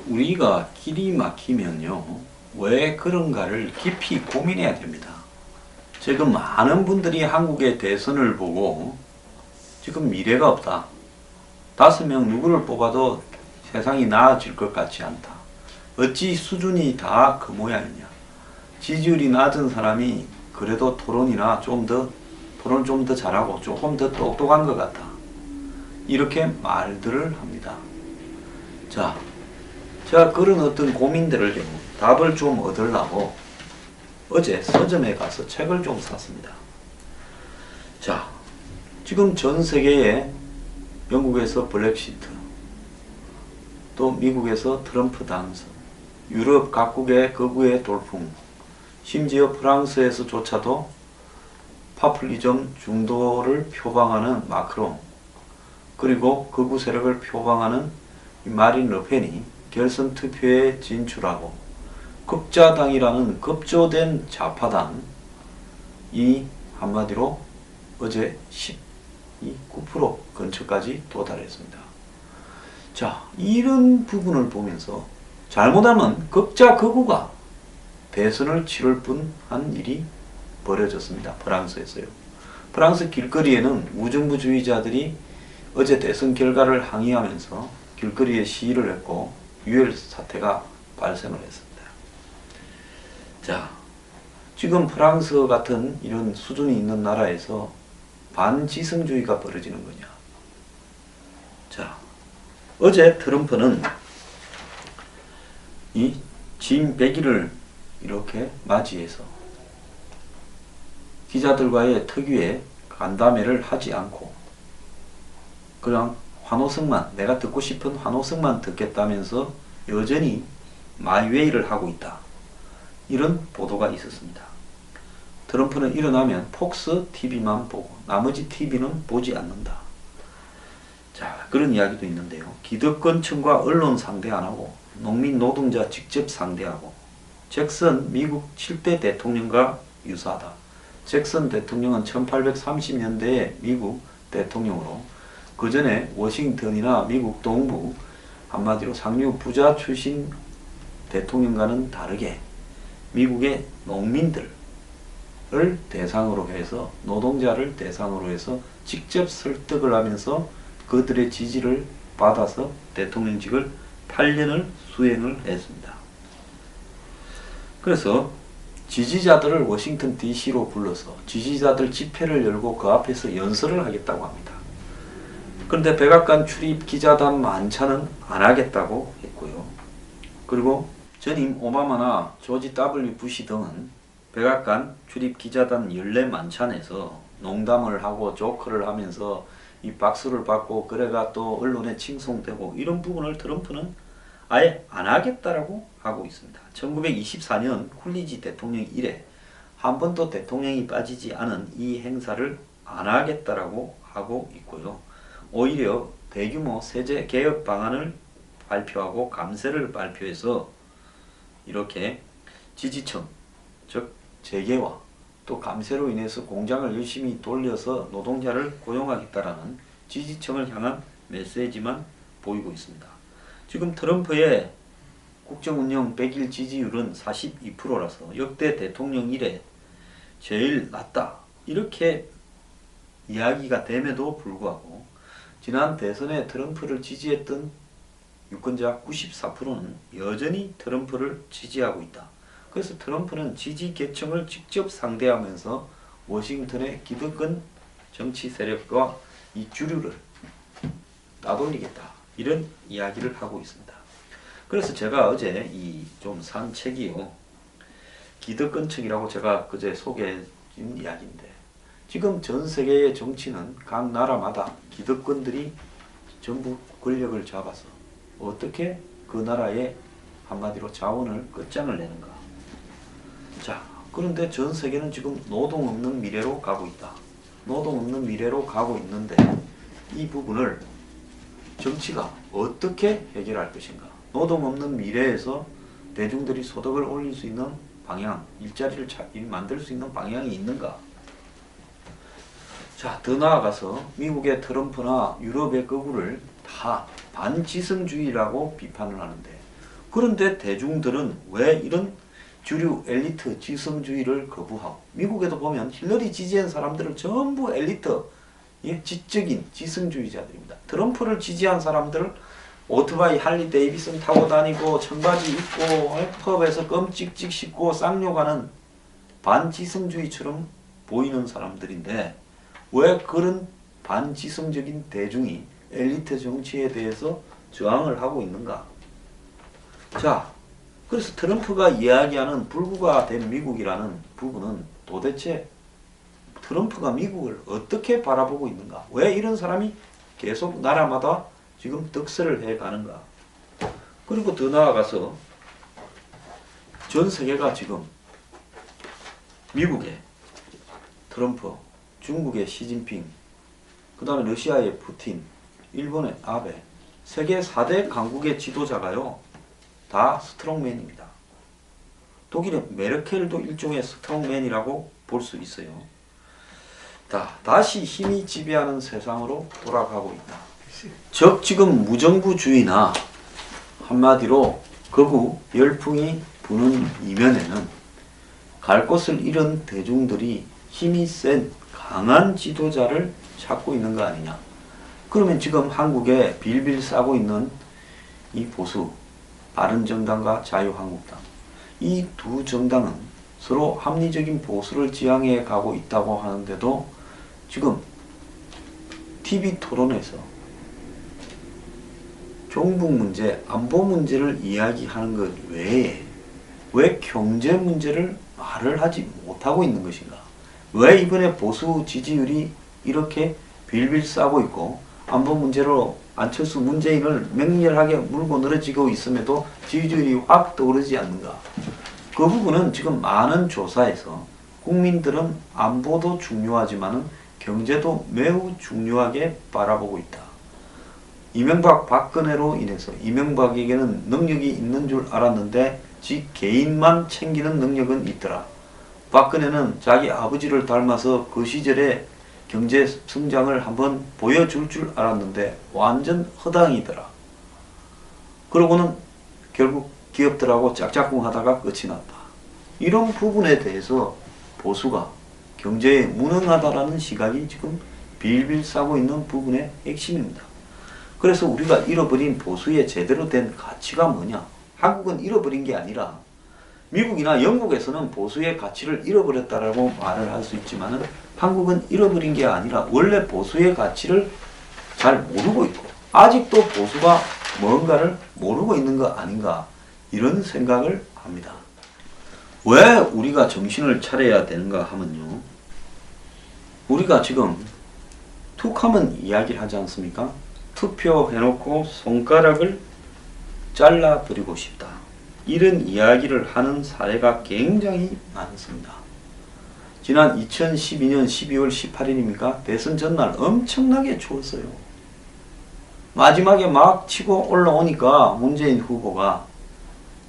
우리가 길이 막히면요, 왜 그런가를 깊이 고민해야 됩니다. 지금 많은 분들이 한국의 대선을 보고 지금 미래가 없다. 5명 누구를 뽑아도 세상이 나아질 것 같지 않다. 어찌 수준이 다 그 모양이냐. 지지율이 낮은 사람이 그래도 토론을 좀 더 잘하고 조금 더 똑똑한 것 같다. 이렇게 말들을 합니다. 자, 제가 그런 어떤 고민들을 답을 좀 얻으려고 어제 서점에 가서 책을 좀 샀습니다. 자, 지금 전 세계에 영국에서 브렉시트, 또 미국에서 트럼프 당선, 유럽 각국의 극우의 돌풍, 심지어 프랑스에서조차도 파퓰리즘 중도를 표방하는 마크롱, 그리고 극우 세력을 표방하는 마린 르펜이 결선 투표에 진출하고 극자당이라는 급조된 좌파당이 한마디로 어제 19% 근처까지 도달했습니다. 자, 이런 부분을 보면서 잘못하면 극자 극우가 대선을 치를 뻔한 일이 벌어졌습니다. 프랑스에서요. 프랑스 길거리에는 무정부주의자들이 어제 대선 결과를 항의하면서 길거리에 시위를 했고 유혈 사태가 발생을 했습니다. 자, 지금 프랑스 같은 이런 수준이 있는 나라에서 반지성주의가 벌어지는 거냐. 자, 어제 트럼프는 이 진 100일을 이렇게 맞이해서 기자들과의 특유의 간담회를 하지 않고 그냥 환호성만, 내가 듣고 싶은 환호성만 듣겠다면서 여전히 마이웨이를 하고 있다. 이런 보도가 있었습니다. 트럼프는 일어나면 폭스 TV만 보고 나머지 TV는 보지 않는다. 자, 그런 이야기도 있는데요. 기득권층과 언론 상대 안 하고 농민 노동자 직접 상대하고 잭슨 미국 7대 대통령과 유사하다. 잭슨 대통령은 1830년대에 미국 대통령으로 그 전에 워싱턴이나 미국 동부 한마디로 상류 부자 출신 대통령과는 다르게 미국의 농민들을 대상으로 해서 노동자를 대상으로 해서 직접 설득을 하면서 그들의 지지를 받아서 대통령직을 8년을 수행을 했습니다. 그래서 지지자들을 워싱턴 DC로 불러서 지지자들 집회를 열고 그 앞에서 연설을 하겠다고 합니다. 그런데 백악관 출입 기자단 만찬은 안 하겠다고 했고요. 그리고 전임 오바마나 조지 W 부시 등은 백악관 출입 기자단 연례 만찬에서 농담을 하고 조크를 하면서 이 박수를 받고 그래가 또 언론에 칭송되고 이런 부분을 트럼프는 아예 안 하겠다라고 하고 있습니다. 1924년 쿨리지 대통령 이래 한 번도 대통령이 빠지지 않은 이 행사를 안 하겠다라고 하고 있고요. 오히려 대규모 세제 개혁 방안을 발표하고 감세를 발표해서 이렇게 지지층, 즉 재계와 또 감세로 인해서 공장을 열심히 돌려서 노동자를 고용하겠다라는 지지층을 향한 메시지만 보이고 있습니다. 지금 트럼프의 국정운영 100일 지지율은 42%라서 역대 대통령 이래 제일 낮다. 이렇게 이야기가 됨에도 불구하고 지난 대선에 트럼프를 지지했던 유권자 94%는 여전히 트럼프를 지지하고 있다. 그래서 트럼프는 지지 계층을 직접 상대하면서 워싱턴의 기득권 정치 세력과 이 주류를 따돌리겠다. 이런 이야기를 하고 있습니다. 그래서 제가 어제 이 좀 산 책이요. 기득권층이라고 제가 그제 소개해준 이야기인데 지금 전 세계의 정치는 각 나라마다 기득권들이 전부 권력을 잡아서 어떻게 그 나라의 한마디로 자원을 끝장을 내는가. 자, 그런데 전 세계는 지금 노동 없는 미래로 가고 있다. 노동 없는 미래로 가고 있는데 이 부분을 정치가 어떻게 해결할 것인가. 노동 없는 미래에서 대중들이 소득을 올릴 수 있는 방향, 일자리를 만들 수 있는 방향이 있는가. 자, 더 나아가서 미국의 트럼프나 유럽의 극우를 다 반지성주의라고 비판을 하는데 그런데 대중들은 왜 이런 주류 엘리트 지성주의를 거부하고, 미국에도 보면 힐러리 지지한 사람들은 전부 엘리트, 예, 지적인 지성주의자들입니다. 트럼프를 지지한 사람들은 오토바이 할리 데이비슨 타고 다니고 청바지 입고 펍에서 껌 찍찍 씹고 쌍욕하는 반지성주의처럼 보이는 사람들인데, 왜 그런 반지성적인 대중이 엘리트 정치에 대해서 저항을 하고 있는가? 자, 그래서 트럼프가 이야기하는 불구가 된 미국이라는 부분은 도대체 트럼프가 미국을 어떻게 바라보고 있는가? 왜 이런 사람이 계속 나라마다 지금 득세를 해 가는가? 그리고 더 나아가서 전 세계가 지금 미국의 트럼프, 중국의 시진핑, 그 다음에 러시아의 푸틴, 일본의 아베, 세계 4대 강국의 지도자가요, 다 스트롱맨입니다. 독일의 메르켈도 일종의 스트롱맨이라고 볼 수 있어요. 다시 힘이 지배하는 세상으로 돌아가고 있다. 즉 지금 무정부주의나 한마디로 극우 열풍이 부는 이면에는 갈 곳을 잃은 대중들이 힘이 센 강한 지도자를 찾고 있는 거 아니냐. 그러면 지금 한국에 빌빌 싸고 있는 이 보수 바른정당과 자유한국당, 이 두 정당은 서로 합리적인 보수를 지향해 가고 있다고 하는데도 지금 TV 토론에서 종북 문제, 안보 문제를 이야기하는 것 외에 왜 경제 문제를 말을 하지 못하고 있는 것인가? 왜 이번에 보수 지지율이 이렇게 빌빌 싸고 있고 안보 문제로 안철수 문재인을 맹렬하게 물고 늘어지고 있음에도 지지율이 확 떠오르지 않는가? 그 부분은 지금 많은 조사에서 국민들은 안보도 중요하지만 경제도 매우 중요하게 바라보고 있다. 이명박 박근혜로 인해서 이명박에게는 능력이 있는 줄 알았는데 지 개인만 챙기는 능력은 있더라. 박근혜는 자기 아버지를 닮아서 그 시절에 경제 성장을 한번 보여줄 줄 알았는데 완전 허당이더라. 그러고는 결국 기업들하고 짝짝꿍 하다가 끝이 났다. 이런 부분에 대해서 보수가 경제에 무능하다라는 시각이 지금 빌빌 싸고 있는 부분의 핵심입니다. 그래서 우리가 잃어버린 보수의 제대로 된 가치가 뭐냐? 한국은 잃어버린 게 아니라 미국이나 영국에서는 보수의 가치를 잃어버렸다라고 말을 할 수 있지만은 한국은 잃어버린 게 아니라 원래 보수의 가치를 잘 모르고 있고 아직도 보수가 뭔가를 모르고 있는 거 아닌가, 이런 생각을 합니다. 왜 우리가 정신을 차려야 되는가 하면요, 우리가 지금 툭하면 이야기를 하지 않습니까? 투표해놓고 손가락을 잘라버리고 싶다, 이런 이야기를 하는 사례가 굉장히 많습니다. 지난 2012년 12월 18일입니까? 대선 전날 엄청나게 추웠어요. 마지막에 막 치고 올라오니까 문재인 후보가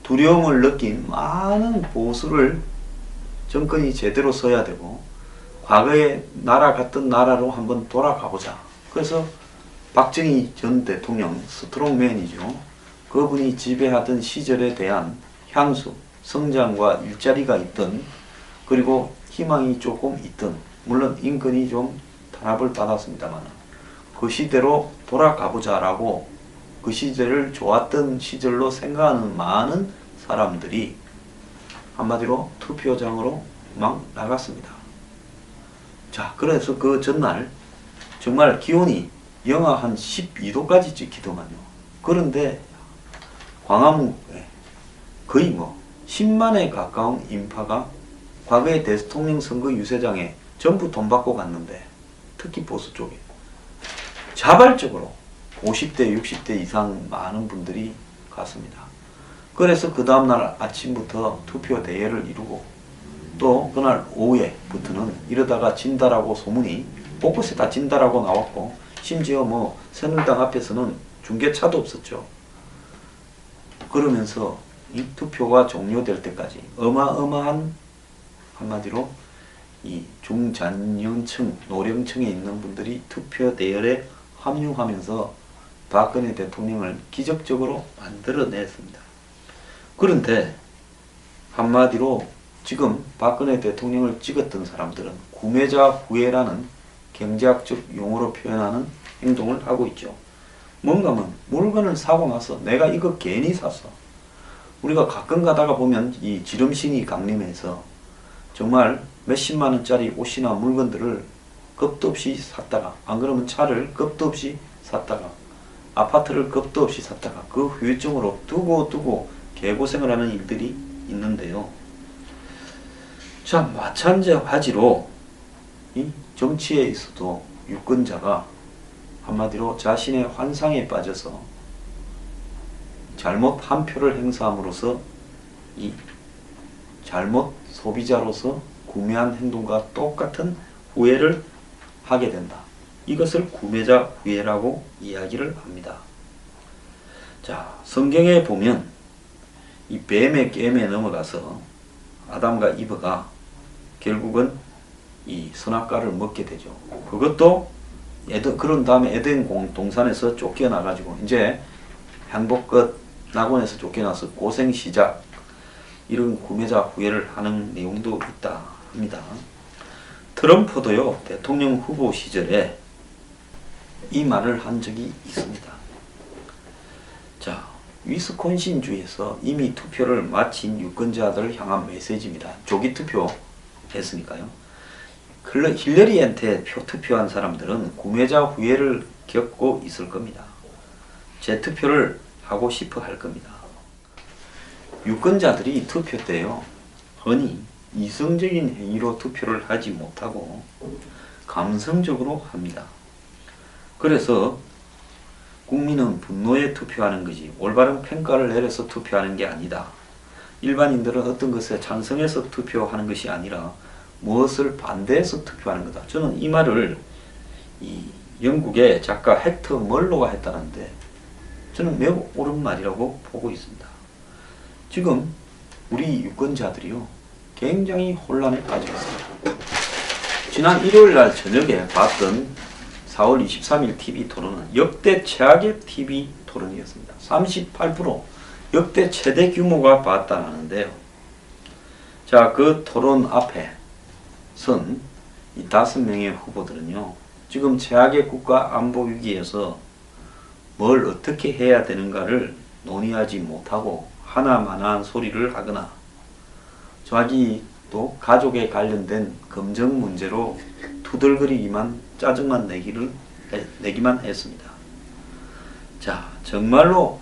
두려움을 느낀 많은 보수를 정권이 제대로 서야 되고 과거에 나라 같던 나라로 한번 돌아가보자. 그래서 박정희 전 대통령, 스트롱맨이죠. 그분이 지배하던 시절에 대한 향수, 성장과 일자리가 있던, 그리고 희망이 조금 있던, 물론 인권이 좀 탄압을 받았습니다만 그 시대로 돌아가보자라고 그 시절을 좋았던 시절로 생각하는 많은 사람들이 한마디로 투표장으로 막 나갔습니다. 자, 그래서 그 전날 정말 기온이 영하 한 12도까지 찍히더만요. 그런데 광화문에 거의 10만에 가까운 인파가 과거의 대통령 선거 유세장에 전부 돈 받고 갔는데, 특히 보수 쪽에 자발적으로 50대 60대 이상 많은 분들이 갔습니다. 그래서 그 다음날 아침부터 투표 대회를 이루고 또 그날 오후에부터는 이러다가 진다라고 소문이 곳곳에 다 진다라고 나왔고, 심지어 새누리당 앞에서는 중계차도 없었죠. 그러면서 이 투표가 종료될 때까지 어마어마한, 한마디로 이 중장년층, 노령층에 있는 분들이 투표 대열에 합류하면서 박근혜 대통령을 기적적으로 만들어냈습니다. 그런데 한마디로 지금 박근혜 대통령을 찍었던 사람들은 구매자 후회라는 경제학적 용어로 표현하는 행동을 하고 있죠. 뭔가면 물건을 사고 나서 내가 이거 괜히 샀어. 우리가 가끔 가다가 보면 이 지름신이 강림해서 정말 몇십만 원짜리 옷이나 물건들을 겁도 없이 샀다가, 안 그러면 차를 겁도 없이 샀다가, 아파트를 겁도 없이 샀다가 그 후유증으로 두고 개고생을 하는 일들이 있는데요. 자, 마찬가지로 이 정치에 있어도 유권자가 한마디로 자신의 환상에 빠져서 잘못 한 표를 행사함으로써 이 잘못 소비자로서 구매한 행동과 똑같은 후회를 하게 된다. 이것을 구매자 후회라고 이야기를 합니다. 자, 성경에 보면 이 뱀의 깸에 넘어가서 아담과 이브가 결국은 이 선악과를 먹게 되죠. 그것도 그런 다음에 에덴 동산에서 쫓겨나가지고 이제 행복 끝, 낙원에서 쫓겨나서 고생 시작, 이런 구매자 후회를 하는 내용도 있다 합니다. 트럼프도요, 대통령 후보 시절에 이 말을 한 적이 있습니다. 자, 위스콘신주에서 이미 투표를 마친 유권자들을 향한 메시지입니다. 조기 투표 했으니까요. 힐러리한테 투표한 사람들은 구매자 후회를 겪고 있을 겁니다. 재투표를 하고 싶어 할 겁니다. 유권자들이 투표 때요, 흔히 이성적인 행위로 투표를 하지 못하고 감성적으로 합니다. 그래서 국민은 분노에 투표하는 것이 올바른 평가를 내려서 투표하는 게 아니다. 일반인들은 어떤 것에 찬성해서 투표하는 것이 아니라 무엇을 반대해서 투표하는 거다. 저는 이 말을 이 영국의 작가 헥터 멀로가 했다는데 저는 매우 옳은 말이라고 보고 있습니다. 지금 우리 유권자들이요, 굉장히 혼란에 빠져 있습니다. 지난 일요일날 저녁에 봤던 4월 23일 TV 토론은 역대 최악의 TV 토론이었습니다. 38% 역대 최대 규모가 봤다는데요. 자, 그 토론 앞에 선 이 5명의 후보들은요, 지금 최악의 국가 안보 위기에서 뭘 어떻게 해야 되는가를 논의하지 못하고 하나만한 소리를 하거나 자기도 가족에 관련된 검증 문제로 투덜거리기만, 짜증만 내기만 했습니다. 자, 정말로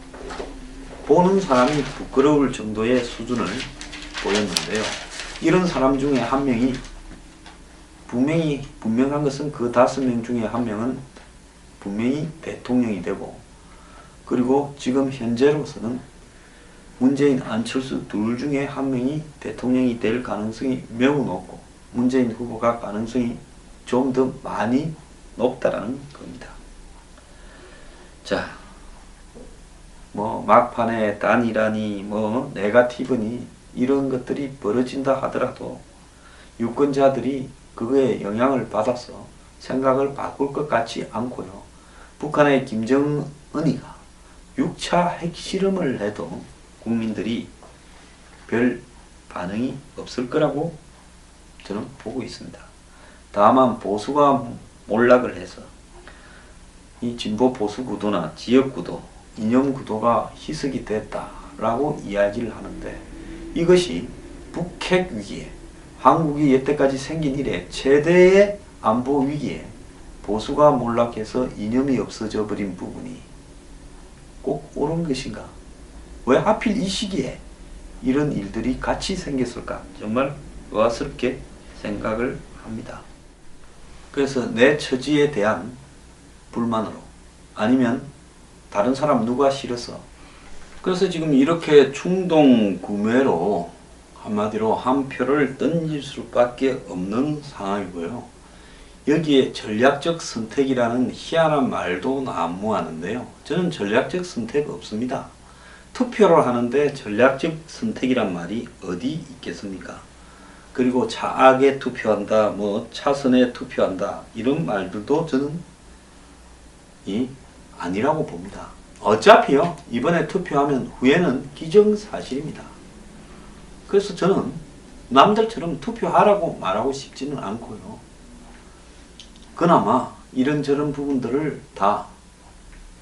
보는 사람이 부끄러울 정도의 수준을 보였는데요. 이런 사람 중에 한 명이 분명한 것은 그 5명 중에 한 명은 분명히 대통령이 되고, 그리고 지금 현재로서는 문재인, 안철수 둘 중에 한 명이 대통령이 될 가능성이 매우 높고 문재인 후보가 가능성이 좀 더 많이 높다라는 겁니다. 자, 뭐 막판에 단일화니 뭐 네거티브니 이런 것들이 벌어진다 하더라도 유권자들이 그거에 영향을 받아서 생각을 바꿀 것 같지 않고요. 북한의 김정은이가 6차 핵실험을 해도 국민들이 별 반응이 없을 거라고 저는 보고 있습니다. 다만 보수가 몰락을 해서 이 진보 보수 구도나 지역 구도, 이념 구도가 희석이 됐다라고 이야기를 하는데, 이것이 북핵 위기에, 한국이 여태까지 생긴 이래 최대의 안보 위기에 보수가 몰락해서 이념이 없어져 버린 부분이 꼭 옳은 것인가? 왜 하필 이 시기에 이런 일들이 같이 생겼을까? 정말 의아스럽게 생각을 합니다. 그래서 내 처지에 대한 불만으로, 아니면 다른 사람 누가 싫어서, 그래서 지금 이렇게 충동 구매로 한마디로 한 표를 던질 수밖에 없는 상황이고요. 여기에 전략적 선택이라는 희한한 말도 난무하는데요. 저는 전략적 선택 없습니다. 투표를 하는데 전략적 선택이란 말이 어디 있겠습니까? 그리고 차악에 투표한다, 뭐 차선에 투표한다, 이런 말들도 저는 아니라고 봅니다. 어차피요, 이번에 투표하면 후회는 기정사실입니다. 그래서 저는 남들처럼 투표하라고 말하고 싶지는 않고요. 그나마 이런저런 부분들을 다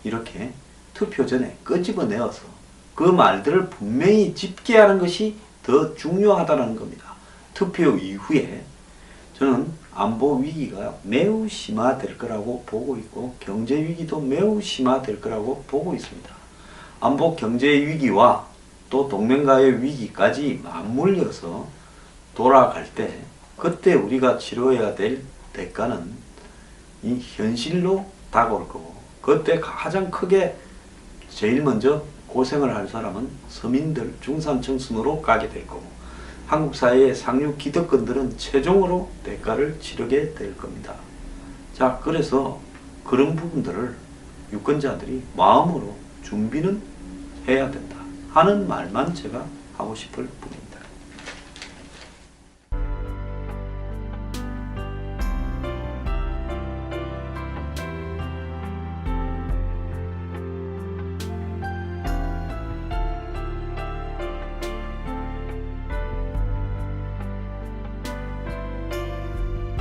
이렇게 투표 전에 끄집어내어서 그 말들을 분명히 짚게 하는 것이 더 중요하다는 겁니다. 투표 이후에 저는 안보 위기가 매우 심화될 거라고 보고 있고 경제 위기도 매우 심화될 거라고 보고 있습니다. 안보 경제 위기와 또 동맹과의 위기까지 맞물려서 돌아갈 때 그때 우리가 치러야 될 대가는 이 현실로 다가올 거고 그때 가장 크게 제일 먼저 고생을 할 사람은 서민들, 중산층순으로 가게 될 거고 한국 사회의 상류 기득권들은 최종으로 대가를 치르게 될 겁니다. 자, 그래서 그런 부분들을 유권자들이 마음으로 준비는 해야 된다 하는 말만 제가 하고 싶을 뿐입니다.